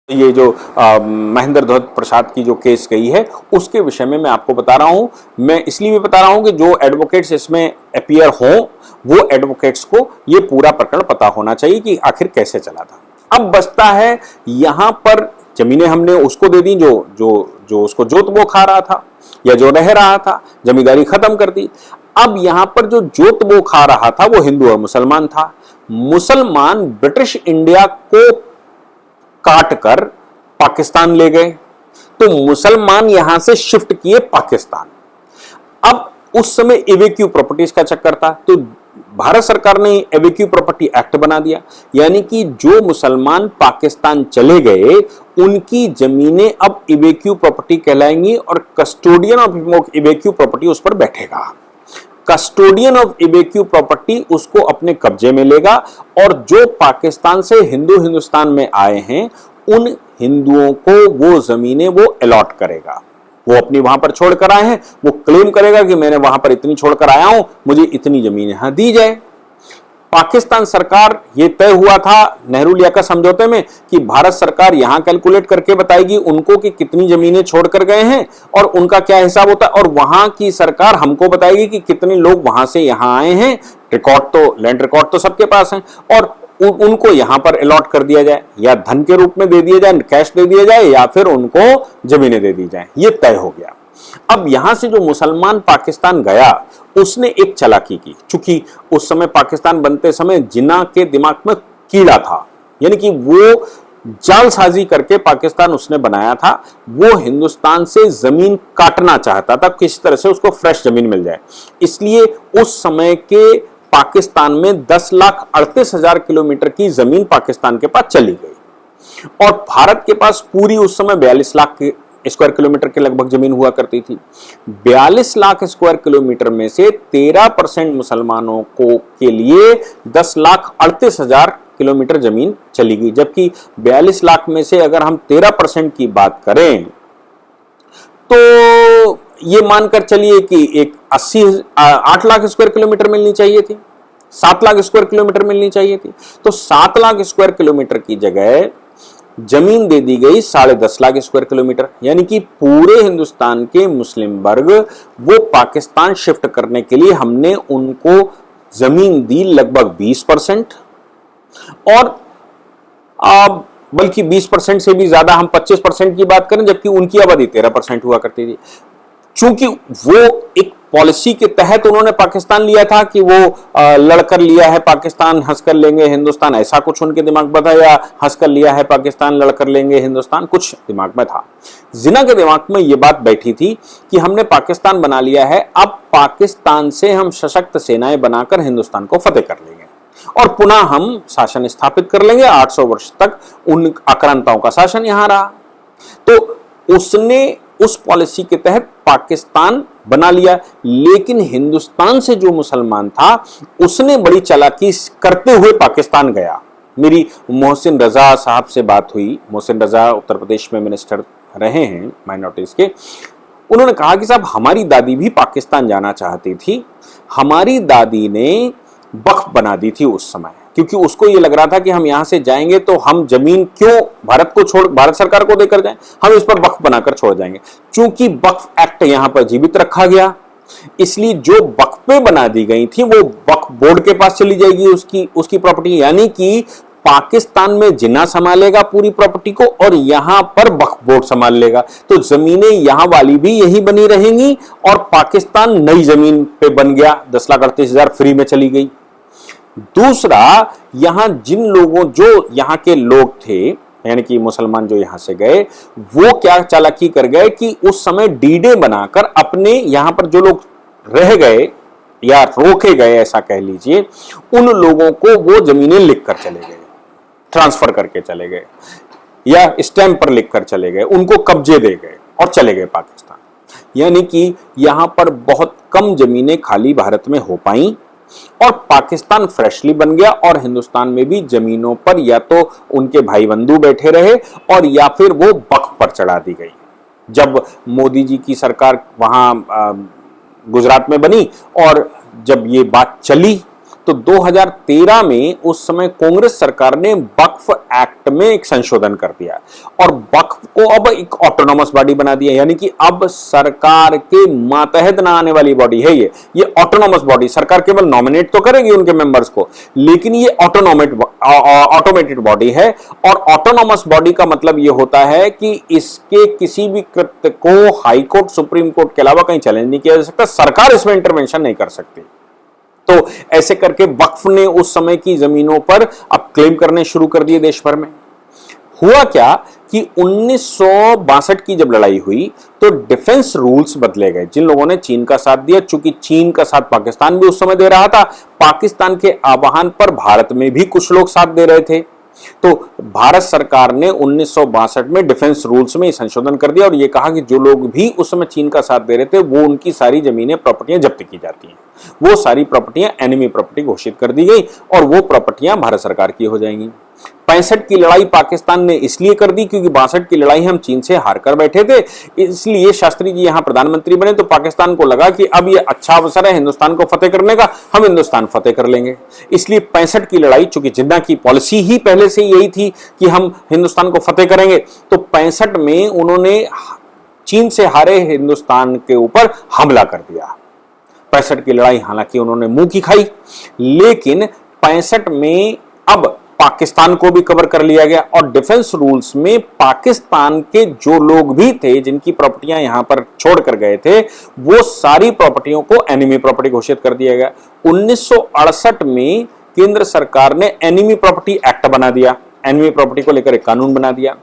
ये जो महेंद्र ध्वज प्रसाद की जो केस गई है उसके विषय में मैं आपको बता रहा हूं। मैं इसलिए भी बता रहा हूं कि जो एडवोकेट्स इसमें अपीयर हों वो एडवोकेट्स को ये पूरा प्रकरण पता होना चाहिए कि आखिर कैसे चला था। अब बचता है यहां पर जमीनें हमने उसको दे दी जो उसको जोत वो खा रहा था या जो रह रहा था, जमींदारी खत्म कर दी। अब यहां पर जो जोत वो खा रहा था वो हिंदू और मुसलमान था। मुसलमान ब्रिटिश इंडिया को काट कर पाकिस्तान ले गए, तो मुसलमान यहां से शिफ्ट किए पाकिस्तान। अब उस समय एवेक्यू प्रॉपर्टीज का चक्कर था, तो भारत सरकार ने एवेक्यू प्रॉपर्टी एक्ट बना दिया, यानी कि जो मुसलमान पाकिस्तान चले गए उनकी जमीनें अब एवेक्यू प्रॉपर्टी कहलाएंगी और कस्टोडियन ऑफ एवेक्यू प्रॉपर्टी उस पर बैठेगा। कस्टोडियन ऑफ एवेक्यू प्रॉपर्टी उसको अपने कब्जे में लेगा और जो पाकिस्तान से हिंदुस्तान में आए हैं उन हिंदुओं को वो जमीनें वो अलॉट करेगा। वो अपनी वहां पर छोड़कर आए हैं, वो क्लेम करेगा कि मैंने वहां पर इतनी छोड़कर आया हूं, मुझे इतनी जमीन यहां दी जाए। पाकिस्तान सरकार, ये तय हुआ था नेहरू लियाकत समझौते में कि भारत सरकार यहां कैलकुलेट करके बताएगी उनको कि कितनी जमीनें छोड़कर गए हैं और उनका क्या हिसाब होता है, और वहां की सरकार हमको बताएगी कि कितने लोग वहां से यहां आए हैं। रिकॉर्ड तो, लैंड रिकॉर्ड तो सबके पास है, और उनको यहां पर अलॉट कर दिया जाए, या धन के रूप में दे दिया जाए, कैश दे दिया जाए, या फिर उनको जमीनें दे दी जाए। ये तय हो गया। अब यहां से जो मुसलमान पाकिस्तान गया उसने एक चालाकी की, चूंकि उस समय पाकिस्तान बनते समय जिन्ना के दिमाग में कीड़ा था, यानी कि वो जालसाजी करके पाकिस्तान उसने बनाया था। वो हिंदुस्तान से जमीन काटना चाहता था, किसी तरह से उसको फ्रेश जमीन मिल जाए। इसलिए उस समय के पाकिस्तान में 10,38,000 किलोमीटर की जमीन पाकिस्तान के पास चली गई, और भारत के पास पूरी उस समय 42 लाख स्क्वायर किलोमीटर के लगभग जमीन हुआ करती थी। 42 लाख स्क्वायर किलोमीटर में से 13% मुसलमानों को के लिए 10,38,000 किलोमीटर जमीन चली गई, जबकि 42 लाख में से अगर हम 13% की बात करें तो ये मानकर चलिए कि एक 8 लाख स्क्वायर किलोमीटर मिलनी चाहिए थी, 7 लाख स्क्वायर किलोमीटर मिलनी चाहिए थी। तो 7 लाख स्क्वायर किलोमीटर की जगह जमीन दे दी गई 10.5 लाख स्क्वायर किलोमीटर, यानी कि पूरे हिंदुस्तान के मुस्लिम वर्ग वो पाकिस्तान शिफ्ट करने के लिए हमने उनको जमीन दी लगभग 20%, और बल्कि 20% से भी ज्यादा हम 25% की बात करें, जबकि उनकी आबादी 13% हुआ करती थी। चूंकि वो एक पॉलिसी के तहत उन्होंने पाकिस्तान लिया था कि वो लड़कर लिया है पाकिस्तान, हंसकर लेंगे हिंदुस्तान, ऐसा कुछ उनके दिमाग में था, या हंसकर लिया है पाकिस्तान, लड़कर लेंगे हिंदुस्तान, कुछ दिमाग में था। जिन्ना के दिमाग में ये बात बैठी थी कि हमने पाकिस्तान बना लिया है, अब पाकिस्तान से हम सशक्त सेनाएं बनाकर हिंदुस्तान को फतेह कर लेंगे और पुनः हम शासन स्थापित कर लेंगे। 800 वर्ष तक उन आक्रांताओं का शासन यहां रहा। तो उसने उस पॉलिसी के तहत पाकिस्तान बना लिया, लेकिन हिंदुस्तान से जो मुसलमान था उसने बड़ी चालाकी करते हुए पाकिस्तान गया। मेरी मोहसिन रजा साहब से बात हुई। मोहसिन रजा उत्तर प्रदेश में मिनिस्टर रहे हैं माइनॉरिटीज के। उन्होंने कहा कि साहब हमारी दादी भी पाकिस्तान जाना चाहती थी, हमारी दादी ने वक्फ बना दी थी उस समय, क्योंकि उसको ये लग रहा था कि हम यहां से जाएंगे तो हम जमीन क्यों भारत सरकार को देकर जाएं, हम इस पर वक्फ बनाकर छोड़ जाएंगे। चूंकि वक्फ एक्ट यहां पर जीवित रखा गया, इसलिए जो वक्फे बना दी गई थी वो वक्फ बोर्ड के पास चली जाएगी, उसकी प्रॉपर्टी, यानी कि पाकिस्तान में जिन्ना संभालेगा पूरी प्रॉपर्टी को और यहां पर वक्फ बोर्ड संभाल लेगा। तो जमीनें यहां वाली भी यही बनी रहेंगी और पाकिस्तान नई जमीन पे बन गया। 10,38,000 फ्री में चली गई। दूसरा, यहां जिन लोगों, जो यहां के लोग थे, यानी कि मुसलमान जो यहां से गए, वो क्या चालाकी कर गए कि उस समय डीडे बनाकर अपने यहां पर जो लोग रह गए या रोके गए ऐसा कह लीजिए, उन लोगों को वो जमीनें लिखकर चले गए, ट्रांसफर करके चले गए, या स्टैंप पर लिखकर चले गए, उनको कब्जे दे गए और चले गए पाकिस्तान। यानी कि यहां पर बहुत कम जमीनें खाली भारत में हो पाई और पाकिस्तान फ्रेशली बन गया, और हिंदुस्तान में भी जमीनों पर या तो उनके भाई बंधु बैठे रहे और या फिर वो वक्फ पर चढ़ा दी गई। जब मोदी जी की सरकार वहां गुजरात में बनी और जब ये बात चली तो 2013 में उस समय कांग्रेस सरकार ने वक्फ एक्ट में एक संशोधन कर दिया और वक्फ को अब एक ऑटोनॉमस बॉडी बना दिया, यानी कि अब सरकार के मातहत ना आने वाली बॉडी है ये ऑटोनॉमस बॉडी। सरकार केवल नॉमिनेट तो करेगी उनके मेंबर्स को, लेकिन ये ऑटोमेटेड बॉडी है। और ऑटोनॉमस बॉडी का मतलब ये होता है कि इसके किसी भी कृत्य को हाई कोर्ट, सुप्रीम कोर्ट के अलावा कहीं चैलेंज नहीं किया जा सकता, सरकार इसमें इंटरवेंशन नहीं कर सकती। तो ऐसे करके वक्फ ने उस समय की जमीनों पर अब क्लेम करने शुरू कर दिए देश भर में। हुआ क्या कि 1962 की जब लड़ाई हुई तो डिफेंस रूल्स बदले गए। जिन लोगों ने चीन का साथ दिया, चूंकि चीन का साथ पाकिस्तान भी उस समय दे रहा था, पाकिस्तान के आह्वान पर भारत में भी कुछ लोग साथ दे रहे थे, तो भारत सरकार ने 1962 में डिफेंस रूल्स में संशोधन कर दिया और यह कहा कि जो लोग भी उस समय चीन का साथ दे रहे थे वो उनकी सारी जमीनें, प्रॉपर्टियां जब्त की जाती हैं। वो सारी प्रॉपर्टियां एनिमी प्रॉपर्टी घोषित कर दी गई और वो प्रॉपर्टियां भारत सरकार की हो जाएंगी। 65 की लड़ाई पाकिस्तान ने इसलिए कर दी क्योंकि 62 की लड़ाई हम चीन से हार कर बैठे थे, इसलिए शास्त्री जी यहां प्रधानमंत्री बने तो पाकिस्तान को लगा कि अब ये अच्छा अवसर है हिंदुस्तान को फतेह करने का, हम हिंदुस्तान फतेह कर लेंगे। इसलिए 65 की लड़ाई, चूंकि जिन्ना की पॉलिसी ही पहले से यही थी कि हम हिंदुस्तान को फतेह करेंगे, तो 65 में उन्होंने चीन से हारे हिंदुस्तान के ऊपर हमला कर दिया। 65 की लड़ाई हालांकि उन्होंने मुंह की खाई, लेकिन 65 में अब पाकिस्तान को भी कवर कर लिया गया और डिफेंस रूल्स में पाकिस्तान के जो लोग भी थे जिनकी प्रॉपर्टियां यहां पर छोड़ कर गए थे, वो सारी प्रॉपर्टियों को एनिमी प्रॉपर्टी घोषित कर दिया गया। 1968 में केंद्र सरकार ने एनिमी प्रॉपर्टी एक्ट बना दिया, एनिमी प्रॉपर्टी को लेकर एक कानून बना दिया।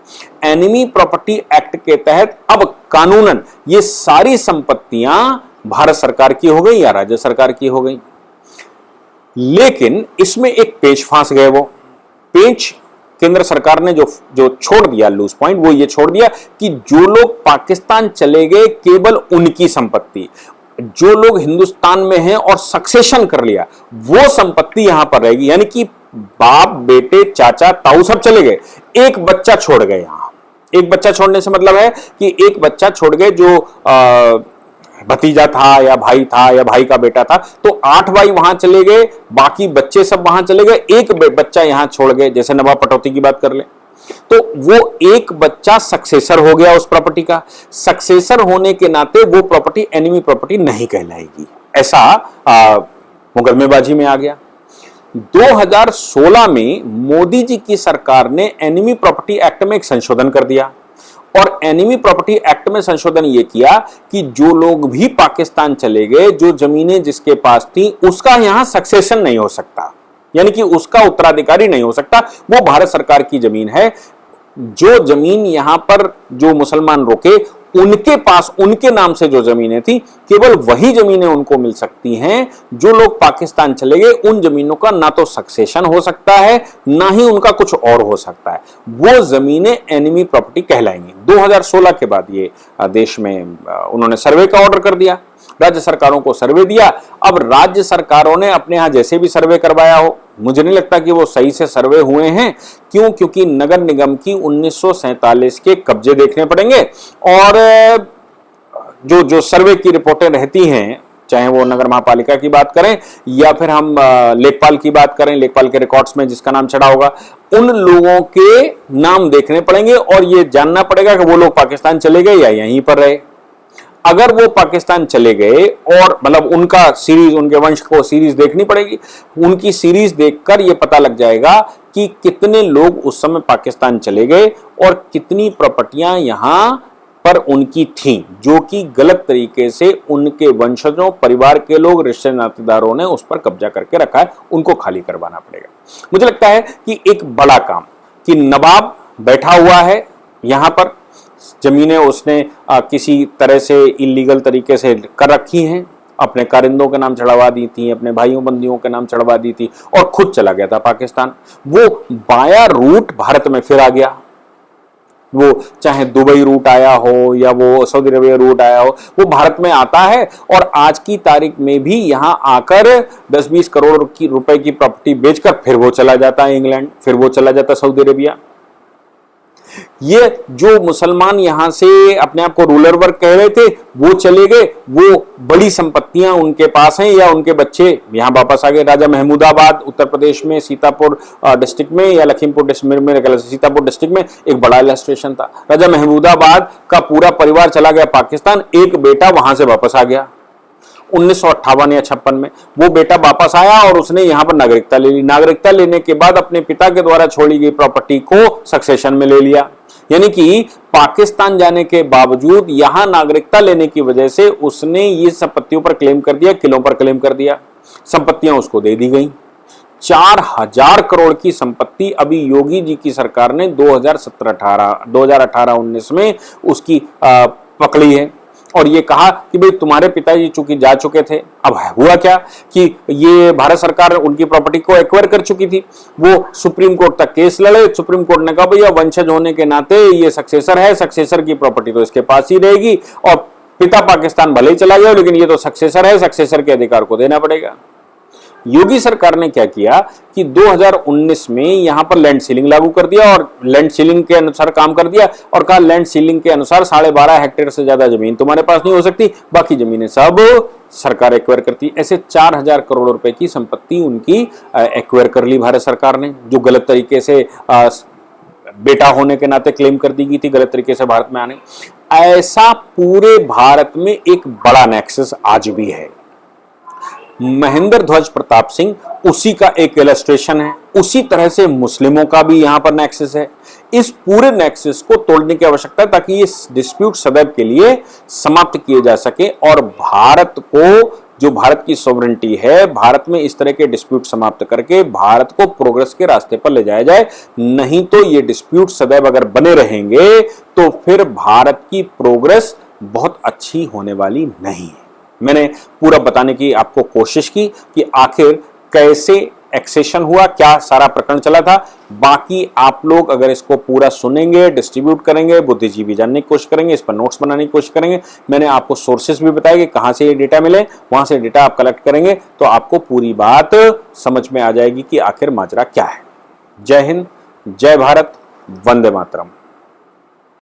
एनिमी प्रॉपर्टी एक्ट के तहत अब कानूनन ये सारी संपत्तियां भारत सरकार की हो गई या राज्य सरकार की हो गई। लेकिन इसमें एक पेच फांस गए। वो पेच केंद्र सरकार ने जो छोड़ दिया, लूज पॉइंट, वो ये छोड़ दिया कि जो लोग पाकिस्तान चले गए केवल उनकी संपत्ति, जो लोग हिंदुस्तान में हैं और सक्सेशन कर लिया वो संपत्ति यहां पर रहेगी। यानी कि बाप, बेटे, चाचा, ताऊ सब चले गए, एक बच्चा छोड़ गए। यहां एक बच्चा छोड़ने से मतलब है कि एक बच्चा छोड़ गए जो भतीजा था या भाई था या भाई का बेटा था, तो 8 भाई वहां चले गए, बाकी बच्चे सब वहां चले गए, एक बच्चा यहां छोड़ गए। जैसे नवाब पटौती की बात कर ले, तो वो एक बच्चा सक्सेसर हो गया उस प्रॉपर्टी का। सक्सेसर होने के नाते वो प्रॉपर्टी एनिमी प्रॉपर्टी नहीं कहलाएगी, ऐसा मुकदमेबाजी में आ गया। 2016 में मोदी जी की सरकार ने एनिमी प्रॉपर्टी एक्ट में एक संशोधन कर दिया और एनिमी प्रॉपर्टी एक्ट में संशोधन यह किया कि जो लोग भी पाकिस्तान चले गए, जो जमीनें जिसके पास थी, उसका यहां सक्सेशन नहीं हो सकता, यानी कि उसका उत्तराधिकारी नहीं हो सकता, वो भारत सरकार की जमीन है। जो जमीन यहां पर जो मुसलमान रुके उनके पास, उनके नाम से जो जमीनें थी, केवल वही जमीनें उनको मिल सकती हैं। जो लोग पाकिस्तान चले गए उन जमीनों का ना तो सक्सेशन हो सकता है, ना ही उनका कुछ और हो सकता है, वो जमीनें एनिमी प्रॉपर्टी कहलाएंगी। 2016 के बाद ये देश में उन्होंने सर्वे का ऑर्डर कर दिया, राज्य सरकारों को सर्वे दिया। अब राज्य सरकारों ने अपने यहां जैसे भी सर्वे करवाया हो, मुझे नहीं लगता कि वो सही से सर्वे हुए हैं। क्यों? क्योंकि नगर निगम की 1947 के कब्जे देखने पड़ेंगे और जो सर्वे की रिपोर्टें रहती हैं, चाहे वो नगर महापालिका की बात करें या फिर हम लेखपाल की बात करें, लेखपाल के रिकॉर्ड्स में जिसका नाम चढ़ा होगा, उन लोगों के नाम देखने पड़ेंगे और ये जानना पड़ेगा कि वो लोग पाकिस्तान चले गए या यहीं पर रहे। अगर वो पाकिस्तान चले गए और मतलब उनका सीरीज, उनके वंश को सीरीज देखनी पड़ेगी, उनकी सीरीज देखकर ये पता लग जाएगा कि कितने लोग उस समय पाकिस्तान चले गए और कितनी प्रॉपर्टियां यहां पर उनकी थीं, जो कि गलत तरीके से उनके वंशजों, परिवार के लोग, रिश्ते नातेदारों ने उस पर कब्जा करके रखा है, उनको खाली करवाना पड़ेगा। मुझे लगता है कि एक बड़ा काम कि नवाब बैठा हुआ है यहां पर, जमीनें उसने किसी तरह से इलीगल तरीके से कर रखी हैं, अपने कारिंदों के नाम चढ़वा दी थी, अपने भाइयों बंदियों के नाम चढ़वा दी थी और खुद चला गया था पाकिस्तान। वो बाया रूट भारत में फिर आ गया, वो चाहे दुबई रूट आया हो या वो सऊदी अरेबिया रूट आया हो, वो भारत में आता है और आज की तारीख में भी यहां आकर 10-20 करोड़ रुपए की प्रॉपर्टी बेचकर फिर वो चला जाता है इंग्लैंड, फिर वो चला जाता है सऊदी अरेबिया। ये जो मुसलमान यहां से अपने आप को रूलर वर्ग कह रहे थे वो चले गए, वो बड़ी संपत्तियां उनके पास हैं या उनके बच्चे यहां वापस आ गए। राजा महमूदाबाद उत्तर प्रदेश में सीतापुर डिस्ट्रिक्ट में या लखीमपुर डिस्ट्रिक्ट में, मेरे ख्याल से सीतापुर डिस्ट्रिक्ट में एक बड़ा इलस्ट्रेशन था। राजा महमूदाबाद का पूरा परिवार चला गया पाकिस्तान, एक बेटा वहां से वापस आ गया 1958 या 56 में। वो बेटा वापस आया और उसने यहां पर नागरिकता ले ली। नागरिकता लेने के बाद अपने पिता के द्वारा छोड़ी गई प्रॉपर्टी को सक्सेशन में ले लिया, यानी कि पाकिस्तान जाने के बावजूद यहां नागरिकता लेने की वजह से उसने ये संपत्तियों पर क्लेम कर दिया, किलों पर क्लेम कर दिया, संपत्तियां उसको दे दी गई। 4000 करोड़ की संपत्ति अभी योगी जी की सरकार ने 2018-19 में उसकी पकड़ी है और ये कहा कि भाई तुम्हारे पिताजी चूंकि जा चुके थे। अब हुआ क्या कि ये भारत सरकार उनकी प्रॉपर्टी को एक्वायर कर चुकी थी, वो सुप्रीम कोर्ट तक केस लड़े। सुप्रीम कोर्ट ने कहा भैया वंशज होने के नाते ये सक्सेसर है, सक्सेसर की प्रॉपर्टी तो इसके पास ही रहेगी और पिता पाकिस्तान भले ही चला गया लेकिन ये तो सक्सेसर है, सक्सेसर के अधिकार को देना पड़ेगा। योगी सरकार ने क्या किया कि 2019 में यहां पर लैंड सीलिंग लागू कर दिया और लैंड सीलिंग के अनुसार काम कर दिया और कहा लैंड सीलिंग के अनुसार 12.5 हेक्टेयर से ज्यादा जमीन तुम्हारे पास नहीं हो सकती, बाकी जमीनें सब सरकार एक्वायर करती। ऐसे 4000 करोड़ रुपए की संपत्ति उनकी एक्वायर कर ली भारत सरकार ने, जो गलत तरीके से बेटा होने के नाते क्लेम कर दी गई थी, गलत तरीके से भारत में आने। ऐसा पूरे भारत में एक बड़ा नेक्सस आज भी है। महेंद्र ध्वज प्रताप सिंह उसी का एक इलस्ट्रेशन है। उसी तरह से मुस्लिमों का भी यहां पर नेक्सस है। इस पूरे नेक्सस को तोड़ने की आवश्यकता है ताकि ये डिस्प्यूट सदैव के लिए समाप्त किए जा सके और भारत को, जो भारत की सॉवरेनिटी है, भारत में इस तरह के डिस्प्यूट समाप्त करके भारत को प्रोग्रेस के रास्ते पर ले जाया जाए। नहीं तो ये डिस्प्यूट सदैव अगर बने रहेंगे तो फिर भारत की प्रोग्रेस बहुत अच्छी होने वाली नहीं है। मैंने पूरा बताने की आपको कोशिश की कि आखिर कैसे एक्सेशन हुआ, क्या सारा प्रकरण चला था। बाकी आप लोग अगर इसको पूरा सुनेंगे, डिस्ट्रीब्यूट करेंगे, बुद्धिजीवी जानने की कोशिश करेंगे, इस पर नोट्स बनाने की कोशिश करेंगे। मैंने आपको सोर्सेस भी बताया कि कहां से ये डेटा मिले, वहां से डेटा आप कलेक्ट करेंगे तो आपको पूरी बात समझ में आ जाएगी कि आखिर माजरा क्या है। जय हिंद, जय भारत, वंदे मातरम।